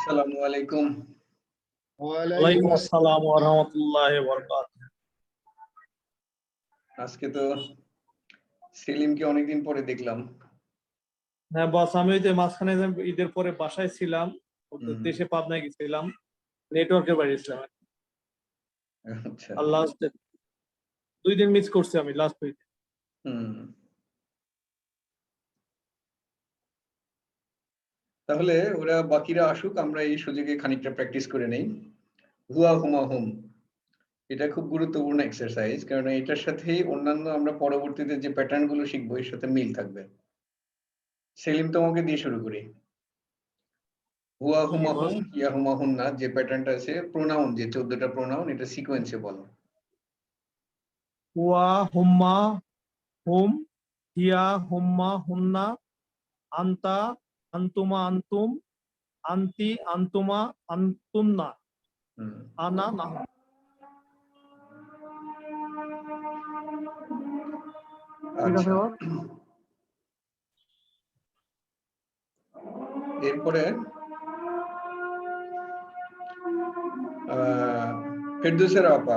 আসসালামু আলাইকুম। ওয়ালাইকুম আসসালাম ওয়া রাহমাতুল্লাহি ওয়া বারাকাতুহু। আজকে তো সেলিমকে অনেকদিন পরে দেখলাম। হ্যাঁ বস, আমি ওই যে মাঝখানে যে ঈদের পরে বাসায় ছিলাম, দেশে পাবনায় গেছিলাম, নেটওয়ার্কের বাইরে ছিলাম। আচ্ছা। আর লাস্ট 2 দিন মিস করছি আমি লাস্ট উইক। তাহলে ওরা বাকিরা আসুক, আমরা এই সুযোগে খানিকটা প্র্যাকটিস করে নেই। হুয়া হুমা হুম, এটা খুব গুরুত্বপূর্ণ এক্সারসাইজ, কারণ এটার সাথেই অন্যান্য আমরা পরবর্তীতে যে প্যাটার্ন গুলো শিখবো এর সাথে মিল থাকবে। সেলিম, তোমাকে দিয়ে শুরু করি। হুয়া হুমা হুম, হিয়া হুমা হুম না, যে প্যাটার্নটা আছে প্রোনাউন, যে 14টা প্রোনাউন, এটা সিকোয়েন্সে বলো। হুয়া হুম্মা হুম, হিয়া হুম্মা হুন্না, আনতা আনতুমা আনতুম, আনতি আনতুমা আনতুন্না, আনা নাহনু। ঠিক আছে বস। এরপরে ফেরদৌসের আপা।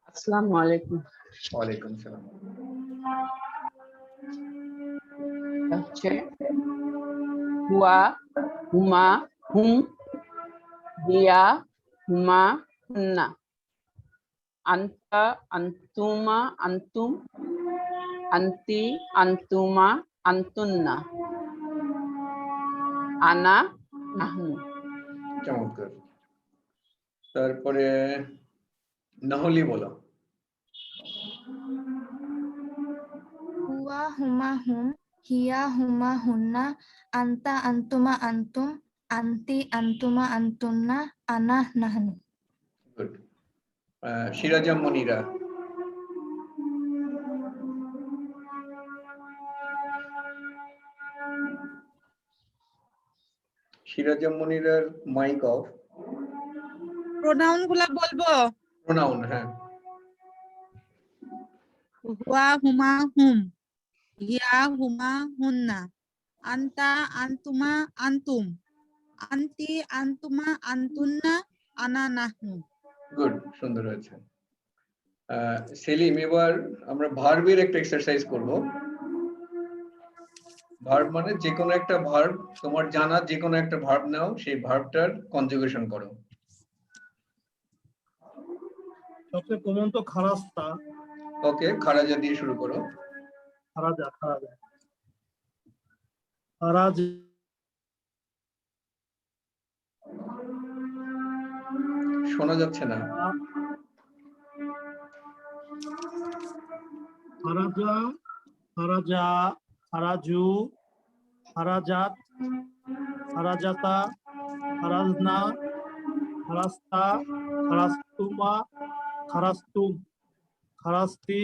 আসসালামু আলাইকুম। ওয়ালাইকুম সালাম। হচ্ছে হুয়া হুমা হুম, হিয়া হুমা হুন্না, আনতা আনতুমা আনতুম, আনতি আনতুমা আনতুন্না, আনা নাহনু। চমৎকার। তারপরে নহলি বলো। হুয়া হুমা হুম, হিয়া হুমা হুন্না, আনতা আনতুমা আনতুম, আনতি আনতুমা আনতুন্না, আনা নাহনু। গুড। সিরাজাম মনিরা। সিরাজাম মনিরার মাইক অফ। প্রোনাউন গুলা বলবো। প্রোনাউন, হ্যাঁ। হুয়া হুমা হুম, হিয়া হুমা হুন্না, আনতা আনতুমা আনতুম, আনতি আনতুমা আনতুন্না, আনা নাহনু। গুড, সুন্দর হয়েছে। সেলিম, এবার আমরা ভার্বের একটা এক্সারসাইজ করব। ভার্ব মানে যে কোনো একটা ভার্ব, তোমার জানা যে কোনো একটা ভার্ব নাও, সেই ভার্বটার কনজুগেশন করো। সবচেয়ে কমন তো খারাস্তা। ওকে, খারাজা দিয়ে শুরু করো। খারাজা খারাজা খারাজ, শোনা যাচ্ছে না। খারাজা খারাজা, খারাজু, খারাজাত, খারাজাতা, খারাজনা, খারাস্তা, খারাস্তুমা, খারাস্তুম, খারাস্তি,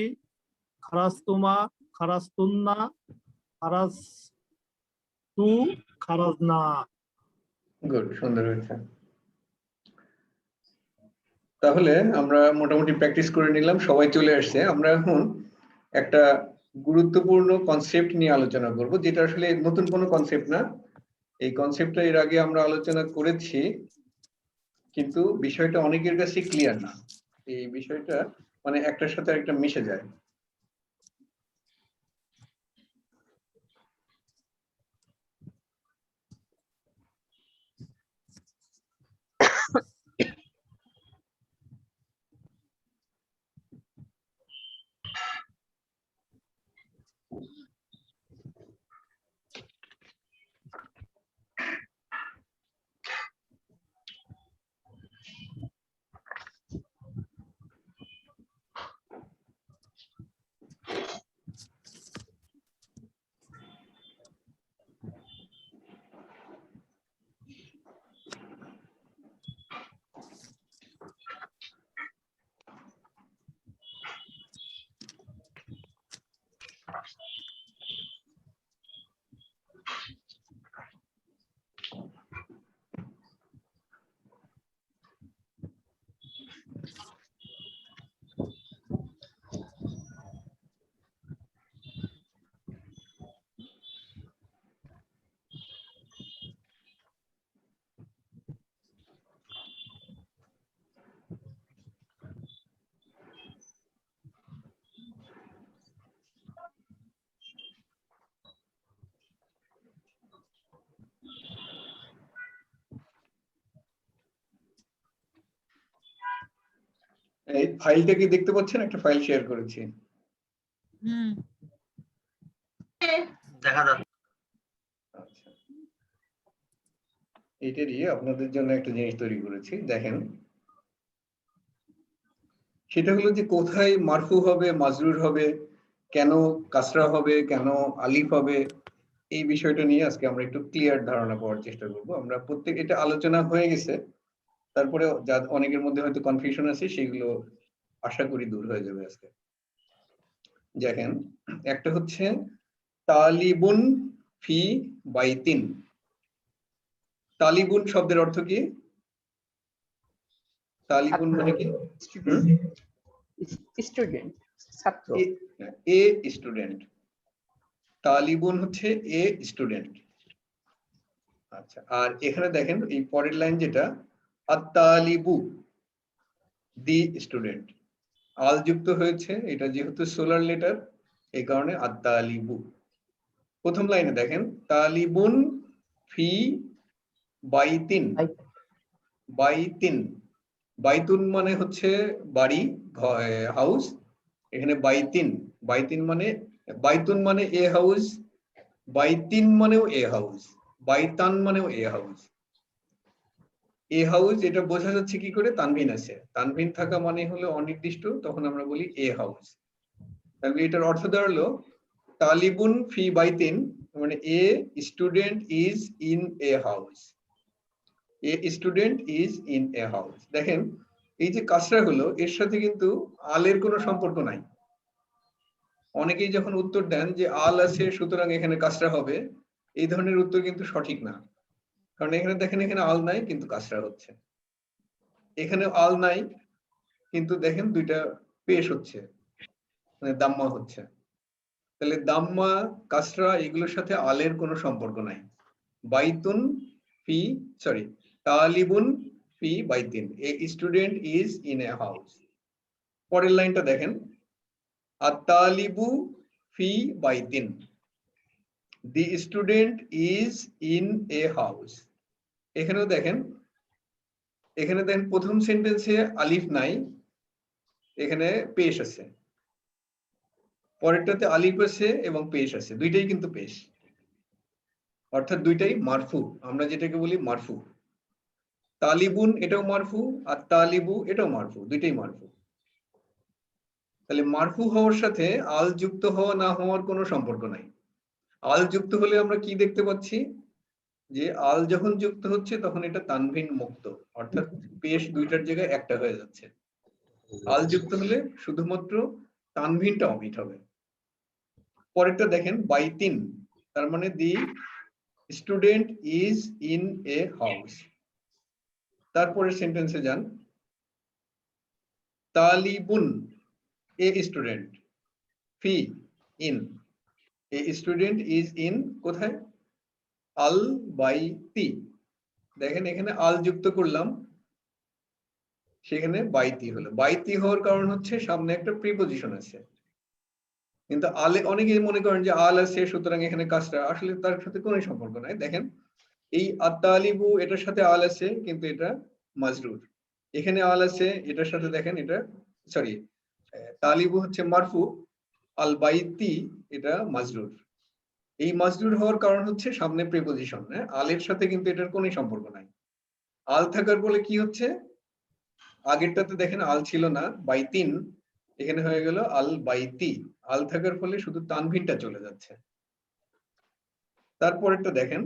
খারাস্তুমা, খারাস্তুন্না, খারাস্তু, খারাজনা। গুড, সুন্দর হয়েছে। তাহলে আমরা মোটামুটি প্র্যাকটিস করে নিলাম, সবাই চলে আসছে। আমরা এখন একটা গুরুত্বপূর্ণ কনসেপ্ট নিয়ে আলোচনা করব, যেটা আসলে নতুন কোনো কনসেপ্ট না। এই কনসেপ্টটা এর আগে আমরা আলোচনা করেছি, কিন্তু বিষয়টা অনেকের কাছে ক্লিয়ার না। এই বিষয়টা মানে একটার সাথে একটা মিশে যায়। এই ফাইলটা কি দেখতে পাচ্ছেন? একটা ফাইল শেয়ার করেছি। হুম দেখা যাচ্ছে। আচ্ছা, এটারই আপনাদের জন্য একটা জিনিস তৈরি করেছি, দেখেন। সেটা হলো যে কোথায় মারফু হবে, মাজরুর হবে, কেন কাসরা হবে, কেন আলিফ হবে, এই বিষয়টা নিয়ে আজকে আমরা একটু ক্লিয়ার ধারণা পাওয়ার চেষ্টা করব। আমরা প্রত্যেক এটা আলোচনা হয়ে গেছে, তারপরে যা অনেকের মধ্যে হয়তো কনফিউশন আছে সেগুলো আশা করি দূর হয়ে যাবে আজকে। দেখেন, একটা হচ্ছে তালিবুন ফি বাইতিন। তালিবুন শব্দের অর্থ কি? তালিবুন মানে কি? স্টুডেন্ট, ছাত্র। A student. তালিবুন হচ্ছে এ স্টুডেন্ট। আচ্ছা, আর এখানে দেখেন এই পরের লাইন যেটা, আত-তালিবু দি স্টুডেন্ট। আল যুক্ত হয়েছে, এটা যেহেতু সোলার লেটার এই কারণে আত-তালিবু। প্রথম লাইনে দেখেন তালিবুন ফি বাইতিন। বাইতিন, বাইতুন মানে হচ্ছে বাড়ি, হাউস। এখানে বাইতিন, বাইতিন মানে, বাইতুন মানে এ হাউস, বাইতিন মানেও এ হাউস, বাইতান মানেও এ হাউস। এ হাউস এটা বোঝা যাচ্ছে কি করে? তানভিন আছে, তানভিন থাকা মানে হলো অনির্দিষ্ট, তখন আমরা বলি এ হাউস। তাহলে এটার অর্থ দাঁড়ালো তালিবুন ফি বাইতিন, মানে এ student is in a house. A student is in a house. দেখেন এই যে কাসরা হলো, এর সাথে কিন্তু আলের কোনো সম্পর্ক নাই। অনেকেই যখন উত্তর দেন যে আল আছে সুতরাং এখানে কাসরা হবে, এই ধরনের উত্তর কিন্তু সঠিক না। কারণ এখানে দেখেন, এখানে আল নাই কিন্তু কাসরা হচ্ছে, এখানে আল নাই কিন্তু দেখেন দুইটা পেশ হচ্ছে, মানে দাম্মা হচ্ছে। তাহলে দাম্মা কাসরা এগুলোর সাথে আলের কোনো সম্পর্ক নাই। বাইতুন ফি, সরি, তালিবুন ফি বাইতিন, a student is in a house. পরের লাইনটা দেখেন, আত-তালিবু ফি বাইতিন, the student is in a house. এখানেও দেখেন, এখানে দেখেন প্রথম সেন্টেন্সে আলিফ নাই, এখানে পেশ আছে। পরেরটাতে আলিফ আছে এবং পেশ আছে, দুইটাই কিন্তু পেশ, অর্থাৎ দুইটাই মারফু। আমরা যেটাকে বলি মারফু। তালিবুন এটাও মারফু, আর তালিবু এটাও মারফু, দুইটাই মারফু। তাহলে মারফু হওয়ার সাথে আল যুক্ত হওয়া না হওয়ার কোনো সম্পর্ক নাই। আল যুক্ত হলে আমরা কি দেখতে পাচ্ছি? যে আল যখন যুক্ত হচ্ছে তখন এটা তানভিন মুক্ত, অর্থাৎ পেশ দুইটার জায়গায় একটা হয়ে যাচ্ছে। আল যুক্ত হলে শুধুমাত্র তানভিনটা অমিট হবে। পরেরটা দেখেন বাইতিন, তার মানে the student is in a house. তারপরে সেন্টেন্সে যান, তালিবুন এ স্টুডেন্ট, ফি in, a student is in কোথায়? আল বাইতি। দেখেন এখানে আল যুক্ত করলাম, সেখানে বাইতি হলো। বাইতি হওয়ার কারণ হচ্ছে সামনে একটা প্রিপজিশন আছে, কিন্তু আলে অনেকেই মনে করেন যে আল আছে সুতরাং এখানে কাজটা, আসলে তার সাথে কোনো সম্পর্ক নাই। দেখেন এই আত-তালিবু এটার সাথে আল আছে কিন্তু এটা মাজরুর, এখানে আল আছে এটার সাথে, দেখেন এটা, সরি, তালিবু হচ্ছে মারফু, আল বাইতি এটা মাজরুর। এই মাজরুর হওয়ার কারণ হচ্ছে সামনে প্রিপজিশন, হ্যাঁ, আলের সাথে কিন্তু এটার কোনো সম্পর্ক নাই। আল থাকার বলে কি হচ্ছে, আগেরটাতে দেখেন আল ছিল না, বাইতিন, এখানে হয়ে গেল আল বাইতি। আল থাকার ফলে শুধু তানভিনটা চলে যাচ্ছে। তারপরেরটা দেখেন,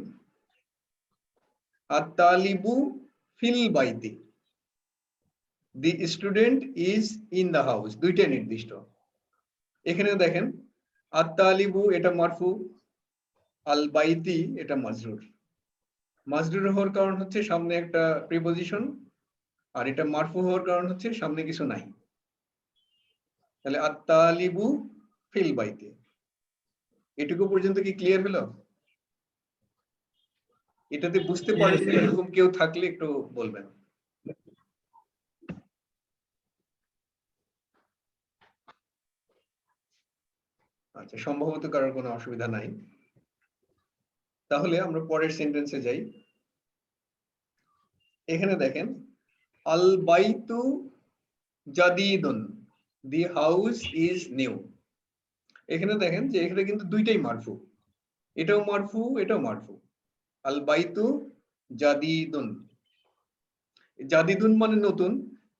আত-তালিবু ফিল বাইতি, the student is in the house, দুইটা নির্দিষ্ট। এখানেও দেখেন আত-তালিবু এটা মারফু, আল বাইতি এটা মাজরুর। মাজরুর হওয়ার কারণ হচ্ছে সামনে একটা প্রিপজিশন, আর এটা মারফু হওয়ার কারণ হচ্ছে সামনে কিছু নাই। তাহলে আত-তালিবু ফিল বাইতি। এটুকু পর্যন্ত কি ক্লিয়ার হলো? এটাতে বুঝতে পারেন এরকম কেউ থাকলে একটু বলবেন। আচ্ছা, সম্ভবত কারোর কোনো অসুবিধা নাই। তাহলে আমরা পরের সেন্টেন্সে যাই। এখানে দেখেন আল বাইতু জাদিদুন, দি হাউস ইজ নিউ। এখানে দেখেন যে এখানে কিন্তু দুইটাই মারফু, এটাও মারফু এটাও মারফু। আল বাইতু জাদিদুন, জাদিদুন মানে নতুন,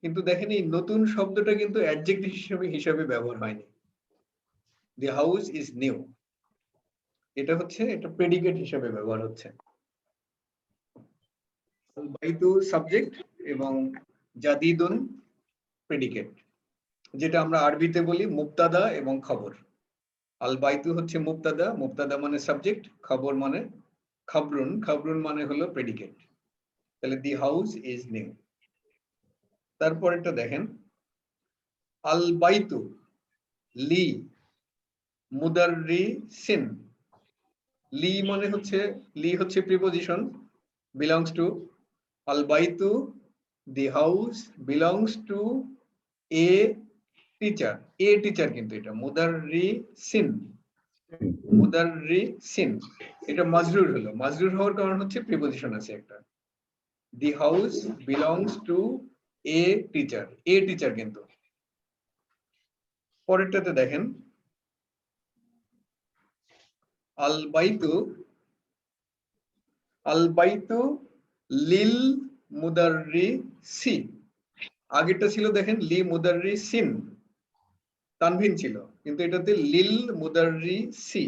কিন্তু দেখেন এই নতুন শব্দটা কিন্তু অ্যাডজেক্টিভ হিসাবে ব্যবহার হয়নি। দি হাউস ইজ নিউ, এটা হচ্ছে এটা প্রেডিকেট হিসাবে ব্যবহার হচ্ছে। আল বাইতু সাবজেক্ট এবং জাদিদুন প্রেডিকেট, যেটা আমরা আরবিতে বলি মুবতাদা এবং খবর। আল বাইতু হচ্ছে মুবতাদা, মুবতাদা মানে সাবজেক্ট, খবর মানে খাবরুন, খাবরুন মানে হলো প্রেডিকেট। তাহলে দি হাউস ইজ নিউ। তারপরেরটা দেখেন, আল বাইতু লি মুদাররিসিন। লি মানে হচ্ছে, লি হচ্ছে প্রিপজিশন, বিলংস টু। আল বাইতু the house belongs to a teacher, a teacher কিন্তু এটা মুদাররিসিন, মুদাররিসিন এটা মাজরুর হলো, মাজরুর হওয়ার কারণ হচ্ছে প্রিপজিশন আছে একটা। দি house belongs to a teacher, a teacher কিন্তু। পরেরটাতে দেখেন, আল বাইতু, আল বাইতু লিল মুদাররিসি। আগেরটা ছিল দেখেন লি মুদাররিসিন, তানভিন ছিল, কিন্তু এটাতে লিল মুদাররিসি,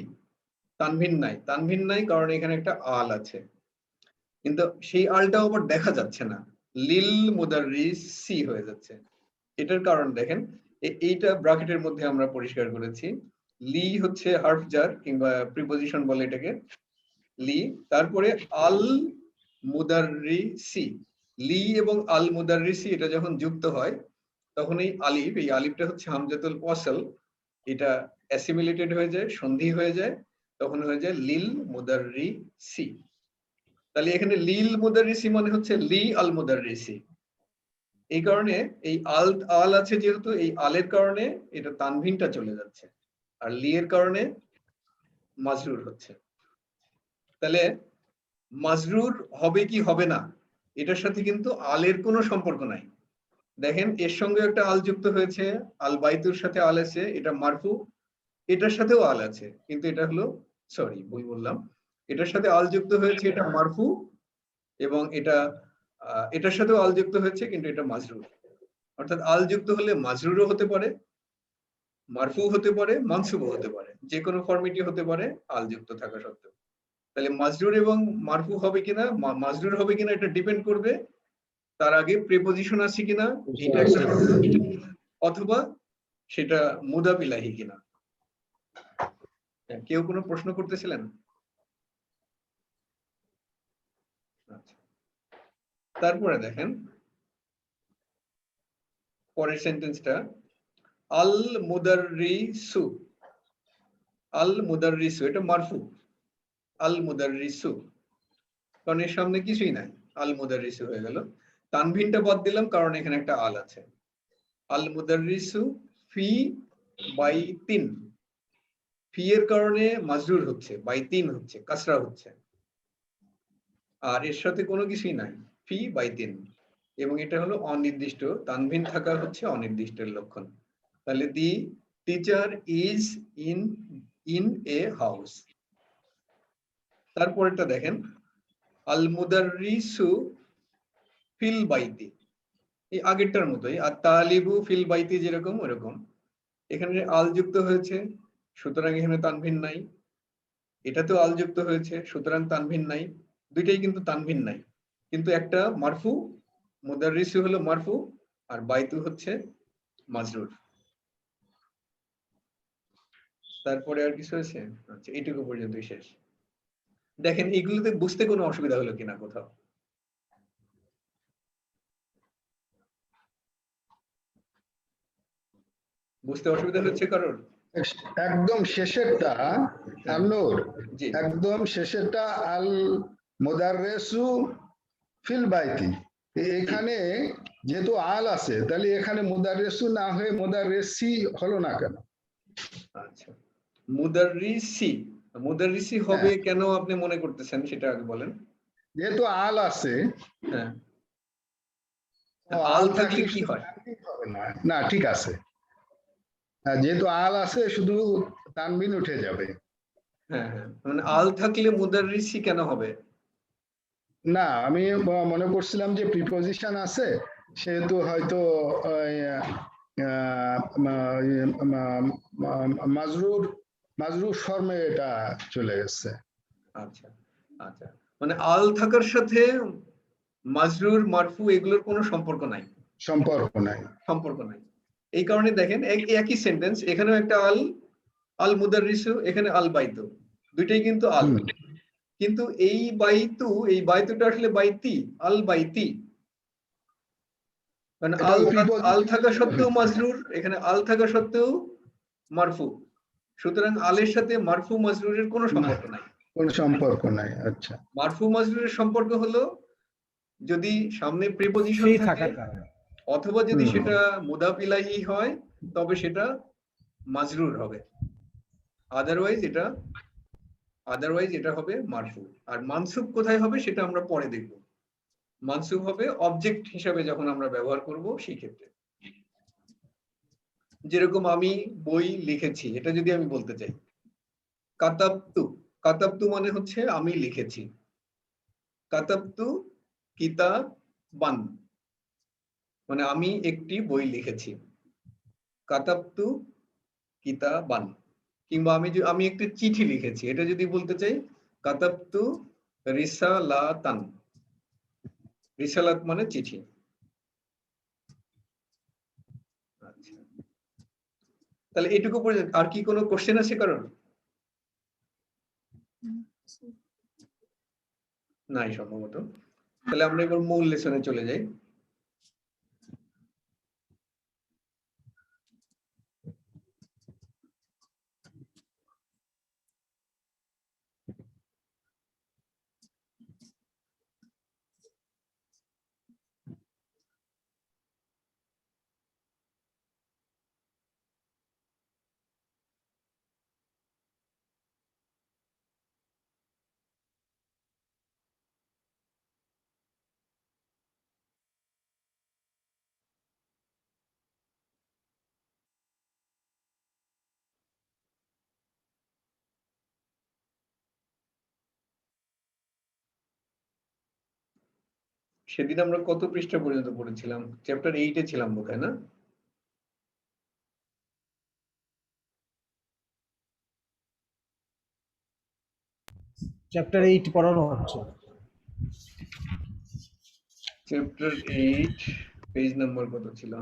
তানভিন নাই। তানভিন নাই কারণ এখানে একটা আল আছে, কিন্তু সেই আলটাও আবার দেখা যাচ্ছে না, লিল মুদাররিসি হয়ে যাচ্ছে। এটার কারণ দেখেন, এইটা ব্র্যাকেটের মধ্যে আমরা পরিষ্কার করেছি। লি হচ্ছে হার্ফ জার কিংবা প্রিপজিশন বলে এটাকে, লি, তারপরে আল মুদাররিসি। লি এবং আল মুদাররিসি এটা যখন যুক্ত হয় তখন এই আলিফ, এই আলিফটা হচ্ছে হামজাতুল ওয়াসল, এটা অ্যাসিমিলেটেড হয়ে যায়, সন্ধি হয়ে যায়, তখন হয়ে যায় লিল মুদাররিসি। তাহলে এখানে লিল মুদাররিসি মানে হচ্ছে লি আল মুদাররিসি। এই কারণে এই আল, আল আছে যেহেতু, এই আলের কারণে এটা তানভিনটা চলে যাচ্ছে, আর লি এর কারণে মাজরুর হচ্ছে। তাহলে মাজরুর হবে কি হবে না এটার সাথে কিন্তু আলের কোনো সম্পর্ক নাই। দেখেন এর সঙ্গে একটা আল যুক্ত হয়েছে, আল বাইতুর সাথে আল আছে, এটা মারফু, এটার সাথেও আল আছে, কিন্তু এটা হলো, সরি ভুল বললাম, এটার সাথে আল যুক্ত হয়েছে, এটা মারফু, এবং এটা এটার সাথেও আল যুক্ত হয়েছে, কিন্তু এটা মাজরুর। অর্থাৎ আল যুক্ত হলে মাজরুরও হতে পারে, মারফু হতে পারে, মানসুবও হতে পারে, যে কোনো ফরম্যাটই হতে পারে আল যুক্ত থাকা সত্ত্বেও। তাহলে মাজরুর এবং মারফু হবে কিনা, মাজরুর হবে কিনা এটা ডিপেন্ড করবে তার আগে প্রিপজিশন আছে কিনা, এটা একটা, অথবা সেটা মুদাফ ইলাহি কিনা। কেউ কোনো প্রশ্ন করতেছিলেন? আচ্ছা, তারপরে দেখেন পরের সেন্টেন্সটা, আল মুদাররিসু। আল মুদাররিসু এটা মারফু, আল মুদাররিসু, কারণ এর সামনে কিছুই নাই, আল মুদাররিসু হয়ে গেল। তানভিনটা বাদ দিলাম কারণ এখানে একটা আল আছে। আল মুদাররিসু ফি বাইতিন, ফি এর কারণে মাজরুর হচ্ছে, বাইতিন হচ্ছে, কাসরা হচ্ছে, আর এর সাথে কোনো কিছুই নাই, ফি বাইতিন, এবং এটা হলো অনির্দিষ্ট, তানভিন থাকা হচ্ছে অনির্দিষ্টের লক্ষণ। তাহলে the teacher is in a house. তারপরেরটা দেখেন, আল মুদাররিসু ফিল বাইতি, এই আগেরটার মতোই, আর তালিবু ফিল বাইতি যেরকম ওরকম, এখানে আল যুক্ত হয়েছে সুতরাং এখানে তানভিন নাই, এটাতেও আল যুক্ত হয়েছে সুতরাং তানভিন নাই, দুইটাই কিন্তু তানভিন নাই, কিন্তু একটা মারফু, মুদাররিসু হলো মারফু, আর বাইতু হচ্ছে মাজরুর। তারপরে আর কিছু আছে? আচ্ছা, এইটুকু পর্যন্তই শেষ। দেখেন এগুলোতে বুঝতে কোনো অসুবিধা হলো কিনা কোথাও? বুঝতে অসুবিধা হচ্ছে কারোর? একদম শেষেরটা আল্লুর, জি, একদম শেষেরটা আল মুদাররিসু ফিল বাইতি, এখানে যেহেতু আল আছে তাহলে এখানে মুদাররিসু না হয়ে মুদাররিসি হলো না কেন? আচ্ছা, মুদাররিসি, মুদাররিসি হবে কেন আপনি মনে করতেছেন সেটা আগে বলেন। যেহেতু আল আছে, হ্যাঁ, ও, আল থাকলে কি হয়? হবে না, না ঠিক আছে, যেহেতু আল আছে শুধু তানবিন উঠে যাবে। হ্যাঁ হ্যাঁ, মানে আল থাকলে মুদাররিসি কেন হবে? না আমি মনে করছিলাম যে প্রিপোজিশন আছে সেহেতু হয়তো মাজরুর মাজরুর ফর্মে এটা চলে গেছে। আচ্ছা আচ্ছা, মানে আল থাকার সাথে মাজরুর মারফু এগুলোর কোনো সম্পর্ক নাই, সম্পর্ক নাই। সম্পর্ক নাই। এই কারণে দেখেন একই সেন্টেন্স, এখানেও একটা আল, আল মুদাররিসু, এখানে আল বাইতু, দুইটাই কিন্তু আল। কিন্তু এই বাইতু, এই বাইতুটা আসলে বাইতি, আল বাইতি, মানে আল থাকা সত্ত্বেও মাজরুর, এখানে আল থাকা সত্ত্বেও মারফু, সুতরাং আলের সাথে মারফু মাজরুরের কোনো সম্পর্ক নাই। কোনো সম্পর্ক নাই। আচ্ছা, মারফু মাজরুরের সম্পর্ক হলো যদি সামনে প্রিপোজিশন থাকে অথবা যদি সেটা মুদাফ ইলাইহি হয় তবে সেটা মাজরুর হবে, আদারওয়াইজ এটা হবে মারফু। আর মানসুব কোথায় হবে সেটা আমরা পরে দেখব। মানসুব হবে অবজেক্ট হিসাবে যখন আমরা ব্যবহার করব সেই ক্ষেত্রে। যেরকম আমি বই লিখেছি, এটা যদি আমি বলতে চাই কাতাবতু, কাতাবতু মানে হচ্ছে আমি লিখেছি। কাতাবতু কিতাবান মানে আমি একটি বই লিখেছি। কাতাবতু কিতাবান। কিংবা আমি একটি চিঠি লিখেছি, এটা যদি বলতে চাই কাতাবতু রিসালাতান, রিসালাত মানে চিঠি। আচ্ছা, তাহলে এটুকু পর্যন্ত আর কি কোনো কোশ্চেন আছে কারণ? নাই সম্ভবত। তাহলে আমরা এবার মূল লেসনে চলে যাই। সেদিন আমরা কত পৃষ্ঠা পর্যন্ত পড়েছিলাম? চ্যাপ্টার 8 এ ছিলাম বোধহয়, না? চ্যাপ্টার 8 পড়ানো হচ্ছে। চ্যাপ্টার 8 পেজ নাম্বার কত ছিল?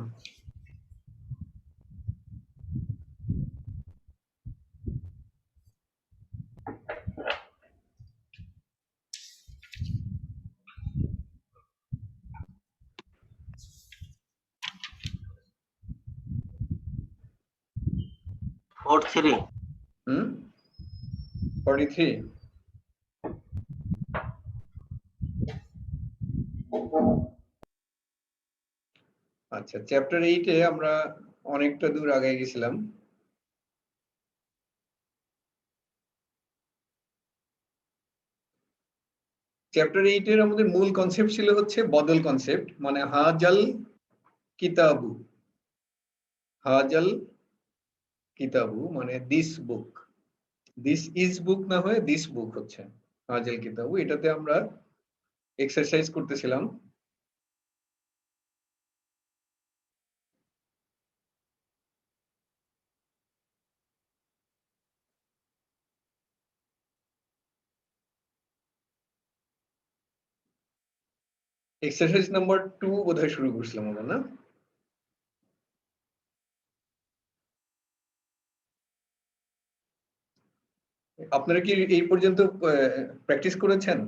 হুম, 43। আচ্ছা, চ্যাপ্টার 8 এ আমরা অনেকটা দূর আগে গেছিলাম। চ্যাপ্টার 8 এর আমাদের মূল কনসেপ্ট ছিল হচ্ছে বদল কনসেপ্ট, মানে হাজাল কিতাবু, হাজাল কিতাবু মানে দিস বুক, দিস ইজ বুক না হয়ে দিস বুক হচ্ছে হাজাল কিতাবু। এটাতে আমরা এক্সারসাইজ করতেছিলাম। এক্সারসাইজ নাম্বার 2 বোধহয় শুরু করছিলাম আমরা, না? আপনারা কি এই পর্যন্ত প্র্যাকটিস করেছেন?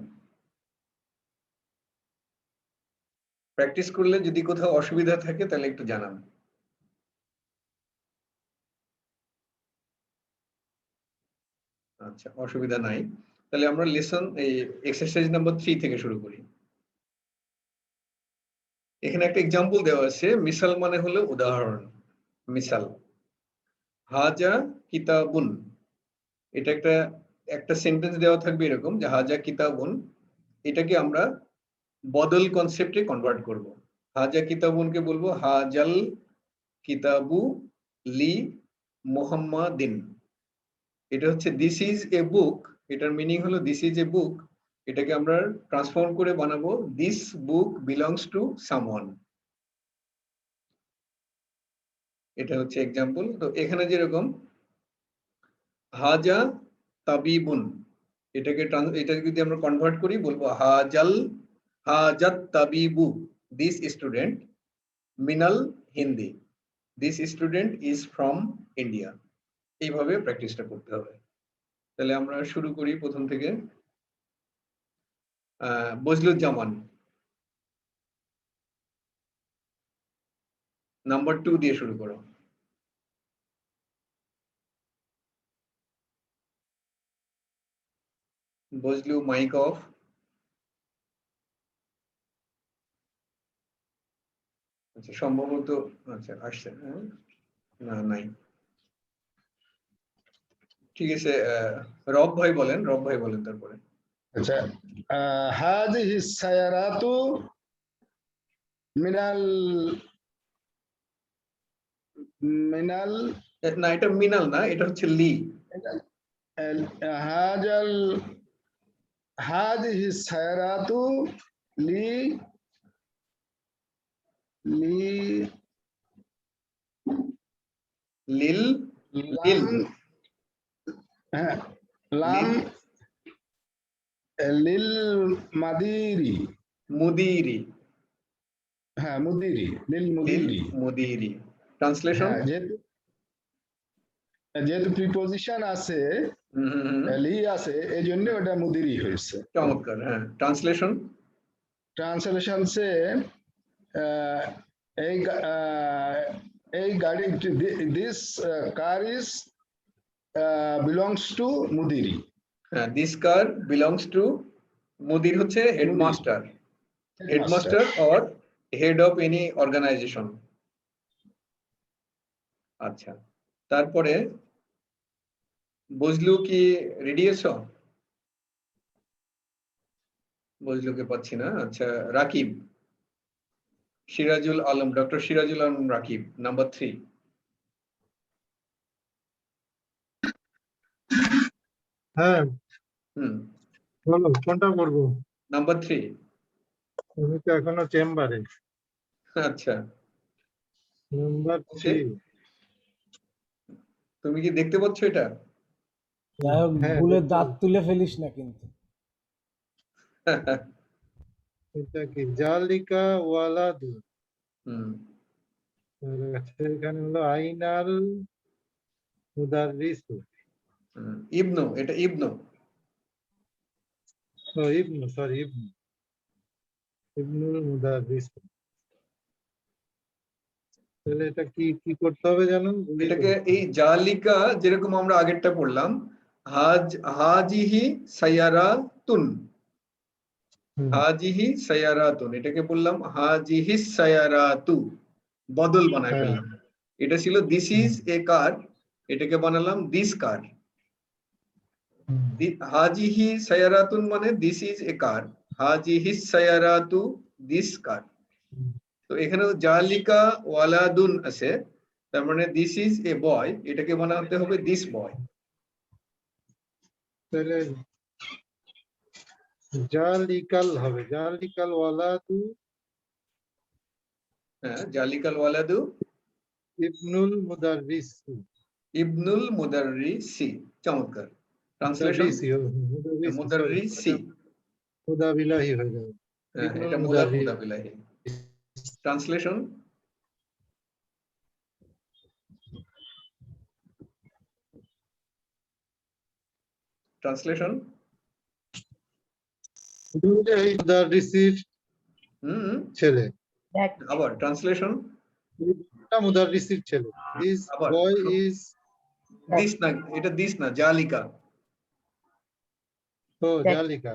প্র্যাকটিস করলে যদি কোথাও অসুবিধা থাকে তাহলে একটু জানান। আচ্ছা, অসুবিধা নাই। তাহলে আমরা লেসন এই এক্সারসাইজ নাম্বার 3 থেকে শুরু করি। এখানে একটা এক্সাম্পল দেওয়া আছে, মিসাল মানে হলো উদাহরণ, মিসাল। হাজা কিতাবুন, এটা একটা সেন্টেন্স দেওয়া থাকবে এরকম যে হাজা কিতাবুন, এটাকে আমরা বদল কনসেপ্টে কনভার্ট করব। হাজা কিতাবুনকে বলবো হাজাল কিতাবু লি মুহাম্মাদিন। এটা হচ্ছে দিস ইজ এ বুক, এটার মিনিং হলো দিস ইজ এ বুক, এটাকে আমরা ট্রান্সফর্ম করে বানাবো this book belongs to someone. এটা হচ্ছে এক্সাম্পল। তো এখানে যেরকম হাজা তাবিবুন, এটাকে যদি আমরা কনভার্ট করি বলবো হাজাত তাবিবু দিস স্টুডেন্ট মিনাল Hindi, this student is from India. এইভাবে প্র্যাকটিসটা করতে হবে। তাহলে আমরা শুরু করি প্রথম থেকে। বজলুজ্জামান নাম্বার 2 দিয়ে শুরু করো। Bazlu mic off. আচ্ছা সম্ভবত আচ্ছা আসছে, না নাই, ঠিক আছে। রব ভাই বলেন তারপরে। আচ্ছা, হাযিহি সায়ারাতু মিনাল না এটা মিনাল না, এটা হচ্ছে লি। হাযিহি সায়ারাতু লি লিল লিল মাদিরি মুদিরি। হ্যাঁ মুদিরি, লিল মুদিরি। মুদিরি ট্রান্সলেশন। যেহেতু প্রিপোজিশন আছে, লি আছে, এই জন্য ওটা মুদিরি হয়েছে। চমৎকার। হ্যাঁ ট্রান্সলেশন। ট্রান্সলেশন সে এই গাড়ি, this car is belongs to মুদিরি। হ্যাঁ দিস কার বিলংস টু মুদির হচ্ছে headmaster, headmaster or head of any organisation. আচ্ছা তারপরে বজলু কি রেডি আছো? বজলুকে পাচ্ছি না। আচ্ছা রাকিব, সিরাজুল আলম, ডক্টর সিরাজুল আলম রাকিব নাম্বার 3। হ্যাঁ হুম বলো কোনটা করবো? নাম্বার 3। তুমি তো এখনো চেম্বারে। আচ্ছা নাম্বার 3। তুমি কি দেখতে পাচ্ছ এটা? যাই হোক, হ্যাঁ, ভুলে দেখতে দাঁত তুলে ফেলিস না কিন্তু। এটা কি জালিকা ওয়ালাদু? হুম আচ্ছা এখানে হলো আইনাল মুদাররিসু। ইবনু, এটা ইবনু। ও ইবনু, সরি ইবনু, ইবনুল মুদাররিসু। তাহলে এটা কি কি করতে হবে জানো? এটাকে এই জালিকা যেরকম আমরা আগেরটা পড়লাম, হাজিহি সায়ারাতুন, হাজিহি সায়ারাতুন, এটাকে বললাম হাজিহি সায়ারাতু, বদল বানায় ফেললাম। এটা ছিল দিস ইজ এ কার, এটাকে বানালাম দিস কার। হাজিহি সায়ারাতুন মানে দিস ইজ এ কার, হাজিহি সায়ারাতু দিস কার। তো এখানে জালিকা ওয়ালাদুন আছে, তার মানে দিস ইজ এ বয়, এটাকে বানাতে হবে দিস বয়। তাহলে জালিকাল হবে, জালিকাল ওয়ালাদু হ্যাঁ জালিকাল ওয়ালাদু ইবনুল মুদাররিসু। ইবনুল মুদাররিসি। চমৎকার। ট্রান্সলেশন মুদাররিসি। মুদাবিলাহি হয়ে যাবে। এটা মুদাবিলাহি। ট্রান্সলেশন ট্রান্সলেশন মুদাররিসির ছেলে। আবার ট্রান্সলেশন মুদাররিসির ছেলে। দিস বয় ইজ, দিস না, এটা দিস না, জালিকা। ও জালিকা,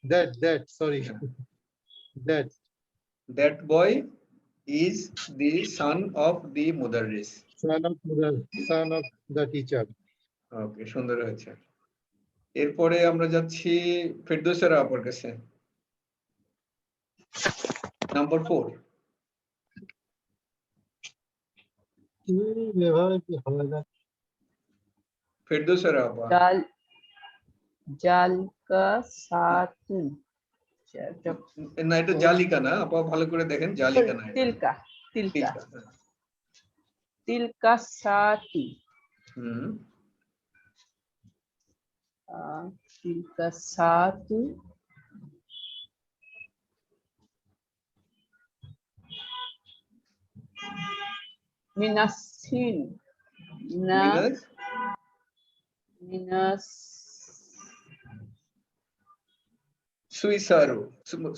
that sorry, that boy is the son of the mudarris, son of the teacher. ওকে সুন্দর হয়েছে। এরপরে আমরা যাচ্ছি ফেরদৌসের আপার কাছে। নাম্বার 4। এভাবে কি হবে না? ফেরদৌসের আপা জাল জাল কা সাতু না, এটা জালিকা না আপা, ভালো করে দেখেন, জালিকা না, এটা তিলকা তিলকা তিলকা, হ্যাঁ। তিলকা সাতু হুম, তিলকা সাতু minasin na মিনাস minas সুইসারো,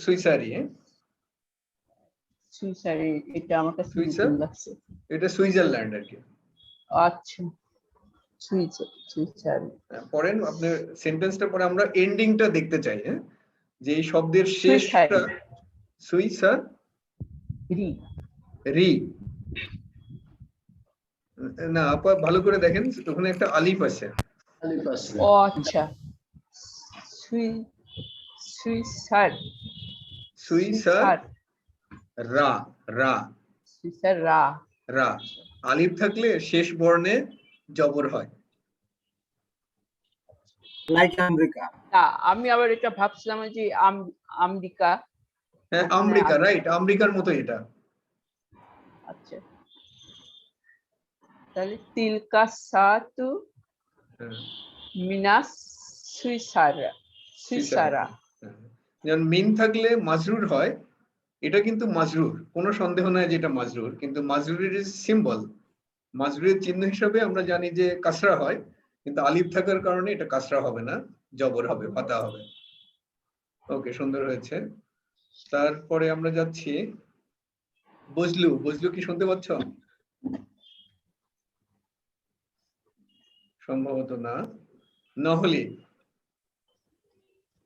সুইসারি, হ্যাঁ? সুইসারি, এটা আমার কাছে সুইসার? নতুন লাগছে। এটা সুইজারল্যান্ড আর কি। আচ্ছা, সুইসারি পড়েন আপনি সেন্টেন্সটা পরে, আমরা এন্ডিংটা দেখতে চাই, হ্যাঁ, যে এই শব্দের শেষটা সুইসার রি রি, না আপা ভালো করে দেখেন, ওখানে একটা আলিফ আছে। আলিফ আছে। ও আচ্ছা, সুইসার সুইসার রা, রা সুইসার রা রা, আলিফ থাকলে শেষ বর্ণে জবর হয়। Like America. না, আমি আবার এটা ভাবছিলাম যে আমেরিকা। হ্যাঁ, আমেরিকা, রাইট, আমেরিকার মতো এটা। আচ্ছা, তাহলে তিলকা সাতু হ্যাঁ, মিনাস সুইসারা সুইসারা। হ্যাঁ। যেমন মিন থাকলে মাজরুর হয়, এটা কিন্তু মাজরুর, কোনো সন্দেহ নাই যেটা মাজরুর, কিন্তু মাজরুরের সিম্বল, মাজরুরের চিহ্ন হিসাবে আমরা জানি যে কাসরা হয়, কিন্তু আলিফ থাকার কারণে এটা কাসরা হবে না, জবর হবে, ফাতা হবে। ওকে, সুন্দর হয়েছে। তারপরে আমরা যাচ্ছি বজলু। বজলু কি শুনতে পাচ্ছ? সম্ভবত না। নহলি,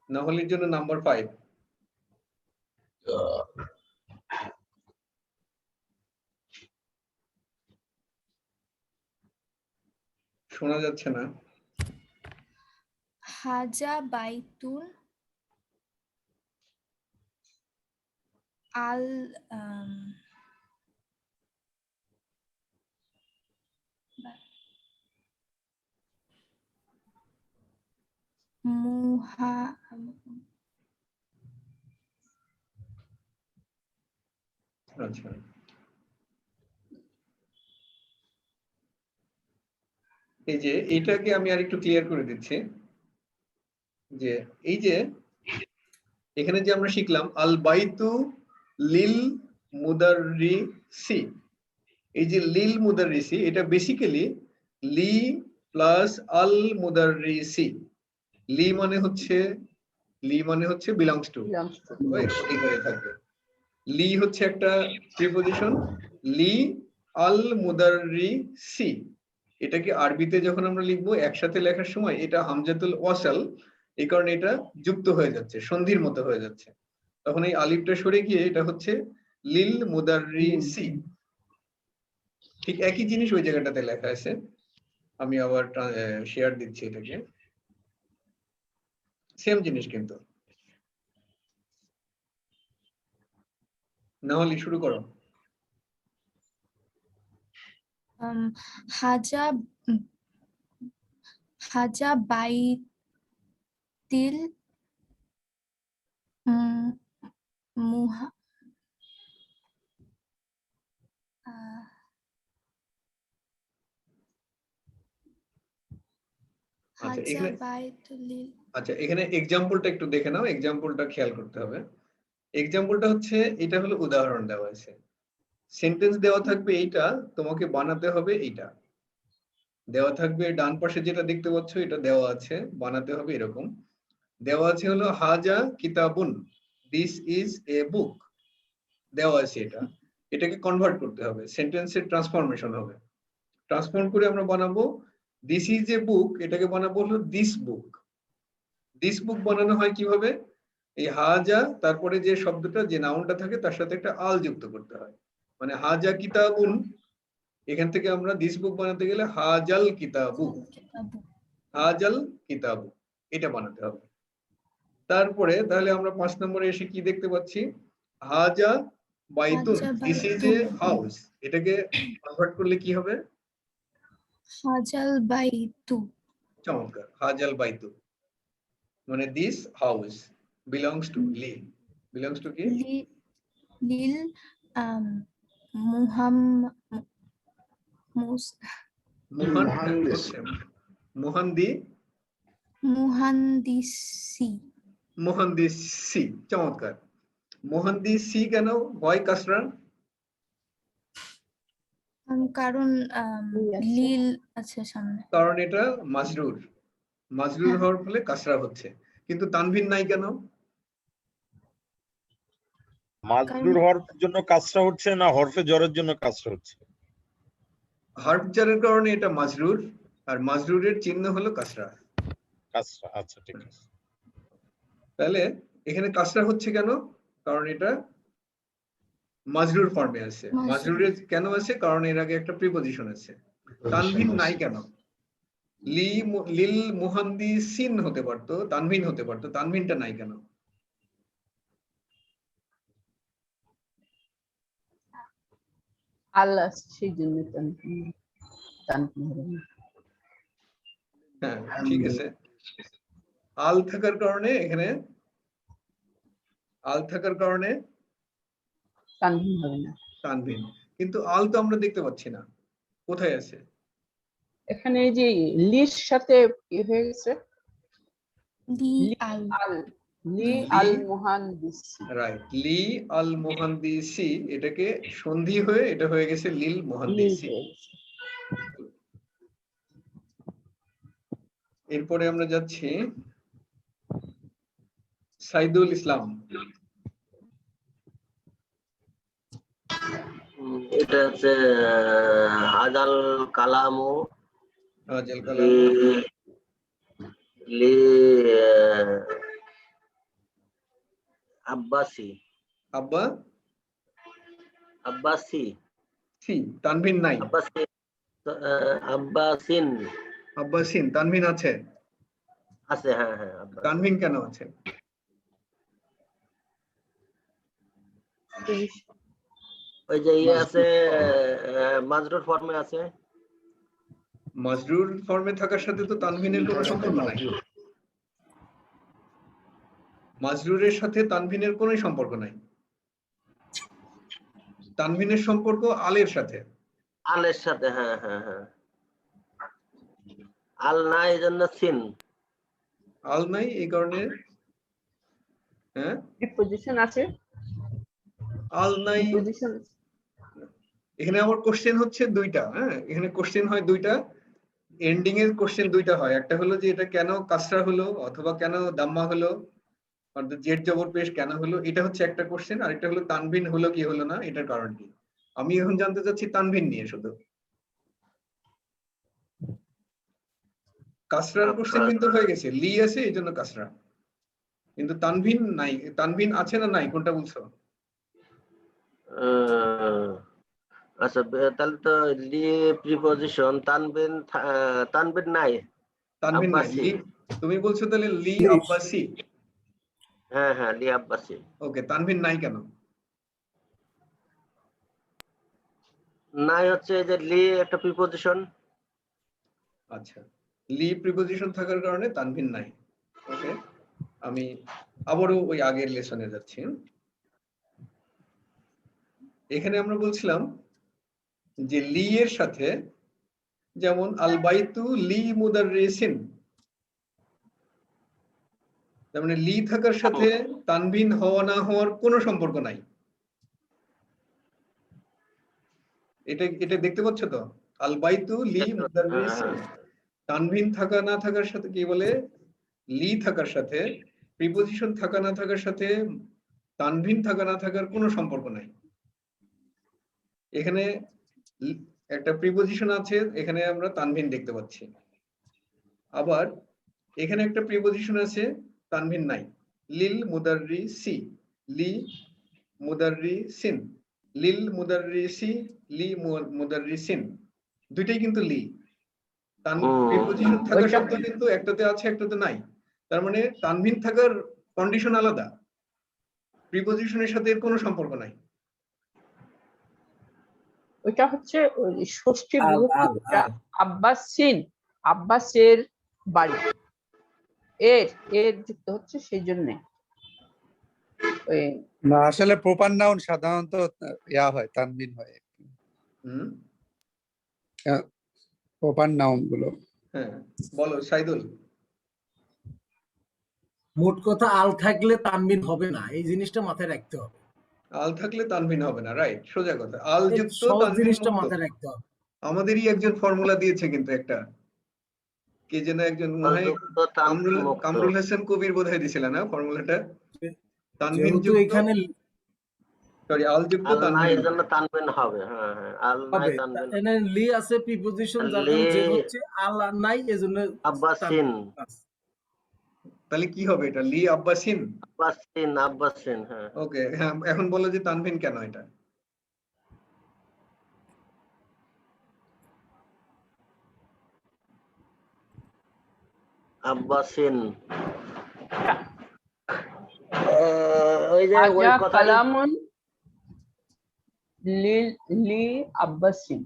নহলির জন্য নাম্বার 5। শোনা যাচ্ছে না। হাজা বাইতুল আল মুহা আচ্ছা, এই যে এইটাকে আমি আর একটু ক্লিয়ার করে দিচ্ছি, যে এই যে এখানে যে আমরা শিখলাম আল বাইতু লিল মুদাররিসি, এই যে লিল মুদাররিসি, এটা বেসিক্যালি লি প্লাস আল মুদাররিসি। লি মানে হচ্ছে বিলংস টু, অধিকারে থাকবে। লি হচ্ছে একটা প্রিপজিশন, লি আল মুদাররিসি, এটাকে আরবিতে যখন আমরা লিখবো একসাথে লেখার সময় এটা হামজাতুল ওয়াসাল, এই কারণে এটা যুক্ত হয়ে যাচ্ছে, সন্ধির মতো হয়ে যাচ্ছে, তখন এই আলিফটা সরে গিয়ে এটা হচ্ছে লিল মুদাররিসি। ঠিক একই জিনিস ওই জায়গাটাতে লেখা আছে, আমি আবার শেয়ার দিচ্ছি, এটাকে সেম জিনিস কিন্তু। না হলে শুরু করো। হাজা হাজা বাইতিল মুহা আচ্ছা, হাজা এখানে বাইতুল আচ্ছা, এখানে এক্সাম্পলটা একটু দেখে নাও, এক্সাম্পলটা খেয়াল করতে হবে। এক্সাম্পলটা হচ্ছে, এটা হলো উদাহরণ দেওয়া আছে, সেন্টেন্স দেওয়া থাকবে এইটা, তোমাকে বানাতে হবে এইটা দেওয়া থাকবে, ডান পাশে যেটা দেখতে পাচ্ছ এটা দেওয়া আছে, বানাতে হবে এরকম। দেওয়া আছে হলো হাজা কিতাবুন, দিস ইজ এ বুক, দেওয়া আছে এটা, এটাকে কনভার্ট করতে হবে, সেন্টেন্সের ট্রান্সফরমেশন হবে, ট্রান্সফর্ম করে আমরা বানাবো দিস ইজ এ বুক, এটাকে বানাবো হলো দিস বুক। দিস বুক বানানো হয় কিভাবে, এই হাজা তারপরে যে শব্দটা, যে নাউনটা থাকে তার সাথে একটা আল যুক্ত করতে হয়, মানে হাজা কিতাবুন, এখান থেকে আমরা দিস বুক বানাতে গেলে হাজাল কিতাবু, হাজাল কিতাবু, এটা বানাতে হবে। তারপরে তাহলে আমরা 5 নম্বরে এসে কি দেখতে পাচ্ছি, হাজা বাইতুন, হাজা দিস ইজ এ বাইতুন। হাউস, এটাকে কনভার্ট করলে কি হবে? হাজাল বাইতু। চমৎকার, হাজাল বাইতু মানে দিস হাউস বিলংস টু লি, বিলংস টু কি? লিল মুহাম মুস মুহান্দিস। মুহান্দিস। মুহান্দিসি, চমৎকার। মুহান্দিসি কেন হয় কাসরা? কারণ লি আছে। লিল আছে সামনে। কারণ এটা মাজরুর, মাজরুর হ্যাঁ। হওয়ার ফলে কাসরা হচ্ছে, কিন্তু তানভিন নাই কেন? মাজরুর হওয়ার জন্য কাজটা হচ্ছে না হরফে জরের জন্য কাজটা হচ্ছে? হার্ফ জারের কারণে এটা মাজরুর, আর মাজরুরের চিহ্ন হলো কাসরা। কাজটা, আচ্ছা ঠিক আছে। তাহলে এখানে কাসরা হচ্ছে কেন? কারণ এটা মাজরুর ফর্মে আছে। মাজরুর। মাজরুরের কেন আছে? কারণ এর আগে একটা প্রিপজিশন আছে। তানভিন নাই কেন? লিল মুহান্দিসিন হতে পারতো, তানভিন হতে পারতো, তানভিনটা নাই কেন? আল্লাহ সেই জন্য তানভিন হবে না। হ্যাঁ ঠিক আছে, আল থাকার কারণে এখানে, আল থাকার কারণে তানভিন হবে না। তানভিন, কিন্তু আল তো আমরা দেখতে পাচ্ছি না, কোথায় আছে? এখানে এই যে লির সাথে কি হয়ে গেছে? লি লি আল। আল, লি লি। আল মুহান্দিসি। রাইট, লি আল মুহান্দিসি, এটাকে সন্ধি হয়ে এটা হয়ে গেছে লিল লি মুহান্দিসি। হয়ে গেছে। এরপরে আমরা যাচ্ছি সাইদুল ইসলাম। এটা হচ্ছে হাজাল কালামু হাজাল কালাম, লি আব্বাসি। আব্বা আব্বাসি, সি, তানভিন নাই। আব্বাসি, আব্বাসিন আব্বাসিন, তানভিন আছে? আছে, হ্যাঁ হ্যাঁ আব্বাসিন। তানভিন কেন আছে? ওই যে ইয়ে আছে, মাজরুর ফর্মে আছে। মাজরুর ফর্মে থাকার সাথে তো তানভিনের কোনো সম্পর্ক নাই। মাজরুরের সাথে তানভিনের কোনো সম্পর্ক নাই, তানভিনের সম্পর্ক আলের সাথে। আলের সাথে, হ্যাঁ হ্যাঁ হ্যাঁ। আল নাই এই জন্য সিন। আল নাই এই কারণে, হ্যাঁ প্রিপজিশন আছে। আল নাই। প্রিপজিশন এখানে আমার কোশ্চেন হচ্ছে দুইটা, হ্যাঁ এখানে কোশ্চেন হয় দুইটা, এন্ডিং এর কোশ্চেন দুইটা হয়। একটা হলো যে এটা কেন কাসরা হলো অথবা কেন দাম্মা হলো, অর্থাৎ জেড জবর পেশ কেন হলো, এটা হচ্ছে একটা কোশ্চেন। আরেকটা হলো তানভিন হলো কি হলো না, এটার কারণ কি। আমি এখন জানতে চাচ্ছি তানভিন নিয়ে শুধু। কাসরার কোশ্চেন কিন্তু হয়ে গেছে, লি আছে এই জন্য কাসরা, কিন্তু তানভিন নাই। তানভিন আছে না নাই কোনটা বলছো? আচ্ছা তাহলে তো লি প্রিপজিশন, তানবিন, তানবিন নাই, তানভিন নাই, আব্বাসি। লি তুমি বলছো তাহলে লি আব্বাসি। হ্যাঁ হ্যাঁ লি আব্বাসি। ওকে, তানভিন নাই কেন? নাই হচ্ছে যে লি একটা প্রিপজিশন। আচ্ছা, লি প্রিপজিশন থাকার কারণে তানভিন নাই। ওকে, আমি আবারও ওই আগের লেসনে যাচ্ছি। এখানে আমরা বলছিলাম যে লি এর সাথে, যেমন আল বাইতু লি মুদাররিসিন, তার মানে লি থাকার সাথে তানভিন হওয়া না হওয়ার কোনো সম্পর্ক নাই। এটা এটা দেখতে পাচ্ছ তো, আল বাইতু লি মুদাররিসিন, তানভিন থাকা না থাকার সাথে কি বলে, লি থাকার সাথে, প্রিপজিশন থাকা না থাকার সাথে তানভিন থাকা না থাকার কোনো সম্পর্ক নাই। এখানে একটা প্রিপজিশন আছে, এখানে আমরা তানভিন দেখতে পাচ্ছি। আবার এখানে একটা প্রিপজিশন আছে, তানভিন নাই। লিল মুদাররিসি, লি মুদাররিসিন, লিল মুদাররিসি, লি মুদাররিসিন, দুইটাই কিন্তু লি। প্রিপজিশন থাকা সত্ত্বেও কিন্তু একটাতে আছে একটাতে নাই। তার মানে তানভিন থাকার কন্ডিশন আলাদা, প্রিপজিশনের সাথে এর কোনো সম্পর্ক নাই। ওইটা হচ্ছে ওই ষষ্ঠী আল, বিভক্তি, আল, ওটা আল। আব্বাসিন, আব্বাসের বাড়ি, এর এর যুক্ত হচ্ছে সেই জন্যে ওই না আসলে প্রপার নাউন সাধারণত ইয়া হয়, তানবিন হয় হুম, প্রপার নাউন গুলো। হ্যাঁ বলো সাইদুল। মোট কথা আল থাকলে তানবিন হবে না, এই জিনিসটা মাথায় রাখতে হবে। আল থাকলে তানবিন হবে না, রাইট, সোজা কথা। আল এই যুক্ত সহজ তানবিন জিনিসটা মুক্ত। মাথায় রাখতে হবে। আমাদেরই একজন ফর্মুলা দিয়েছে কিন্তু একটা, কে যেন একজন মনে হয় যুক্ত তানবিন মুক্ত। কামরুল হাসান কবির বোধহয় দিছিল না ফর্মুলাটা, তানবিন যেহেতু যুক্ত, এখানে সরি আল যুক্ত আল নাই তানবিন এর জন্য মুক্ত। তানবিন হবে, হ্যাঁ হ্যাঁ, আল নাই হবে, তানবিন। এখানে লি আছে প্রিপোজিশন, যার লি, কারণে যে হচ্ছে আল আর নাই, এজন্য আব্বাসিন, তাহলে কি হবে এটা, লি আব্বাসিন। আব্বাসিন, আব্বাসিন, হ্যাঁ। ওকে, হ্যাঁ এখন বলো যে তানবিন কেন এটা। আব্বাসিন ওই যে ওই আজা কথা কালামুন লি আব্বাসিন,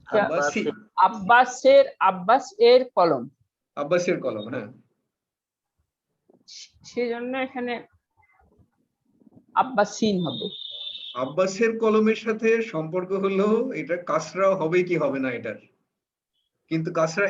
আব্বাসি, আব্বাস এর কলম, আব্বাসের কলম, হ্যাঁ সেজন্য এখানে আব্বাসিন হবে। আব্বাসের কলমের সাথে সম্পর্ক হলো এটা কাসরা হবে কি হবে না এটার, কিন্তু কাসরা